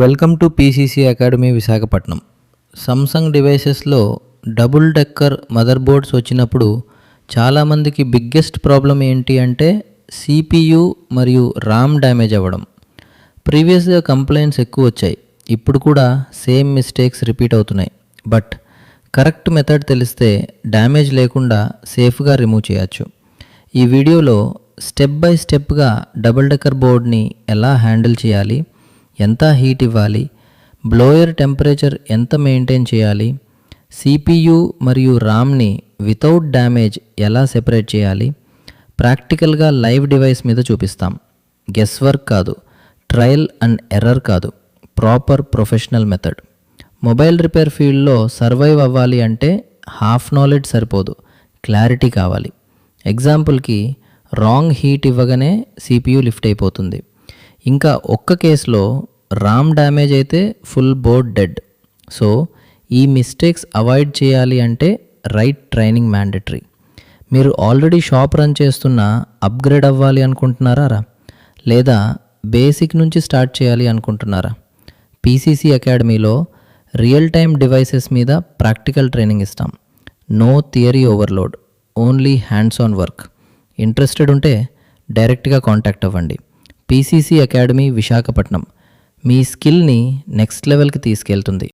Welcome to PCC academy Visakhapatnam. Samsung డివైసెస్లో double decker mother boards వచ్చినప్పుడు చాలామందికి బిగ్గెస్ట్ ప్రాబ్లం ఏంటి అంటే సిపియు మరియు ర్యామ్ డ్యామేజ్ అవ్వడం. ప్రీవియస్గా కంప్లైంట్స్ ఎక్కువ వచ్చాయి, ఇప్పుడు కూడా సేమ్ మిస్టేక్స్ రిపీట్ అవుతున్నాయి. బట్ కరెక్ట్ మెథడ్ తెలిస్తే డ్యామేజ్ లేకుండా సేఫ్గా రిమూవ్ చేయొచ్చు. ఈ వీడియోలో స్టెప్ బై స్టెప్గా డబుల్ డెక్కర్ బోర్డ్ని ఎలా హ్యాండిల్ చేయాలి, ఎంత హీట్ ఇవ్వాలి, బ్లోయర్ టెంపరేచర్ ఎంత మెయింటైన్ చేయాలి, సిపియు మరియు ర్యామ్ని వితౌట్ డ్యామేజ్ ఎలా సెపరేట్ చేయాలి, ప్రాక్టికల్గా లైవ్ డివైస్ మీద చూపిస్తాం. గెస్ వర్క్ కాదు, ట్రయల్ అండ్ ఎర్రర్ కాదు, proper professional method. Mobile repair ఫీల్డ్లో సర్వైవ్ అవ్వాలి అంటే హాఫ్ నాలెడ్జ్ సరిపోదు, క్లారిటీ కావాలి. ఎగ్జాంపుల్కి రాంగ్ హీట్ ఇవ్వగానే సిపియు లిఫ్ట్ అయిపోతుంది. ఇంకా ఒక్క కేసులో ర్యామ్ డ్యామేజ్ అయితే ఫుల్ బోర్డ్ డెడ్. సో ఈ మిస్టేక్స్ అవాయిడ్ చేయాలి అంటే రైట్ ట్రైనింగ్ మ్యాండేటరీ. మీరు ఆల్రెడీ షాప్ రన్ చేస్తున్న అప్గ్రేడ్ అవ్వాలి అనుకుంటున్నారా, లేదా బేసిక్ నుంచి స్టార్ట్ చేయాలి అనుకుంటున్నారా? పీసీసీ అకాడమీలో రియల్ టైమ్ డివైసెస్ మీద ప్రాక్టికల్ ట్రైనింగ్ ఇస్తాం. No theory overload, only hands on work. Interested ఉంటే డైరెక్ట్గా కాంటాక్ట్ అవ్వండి. పీసీసీ అకాడమీ విశాఖపట్నం మీ స్కిల్ని నెక్స్ట్ లెవెల్కి తీసుకెళ్తుంది.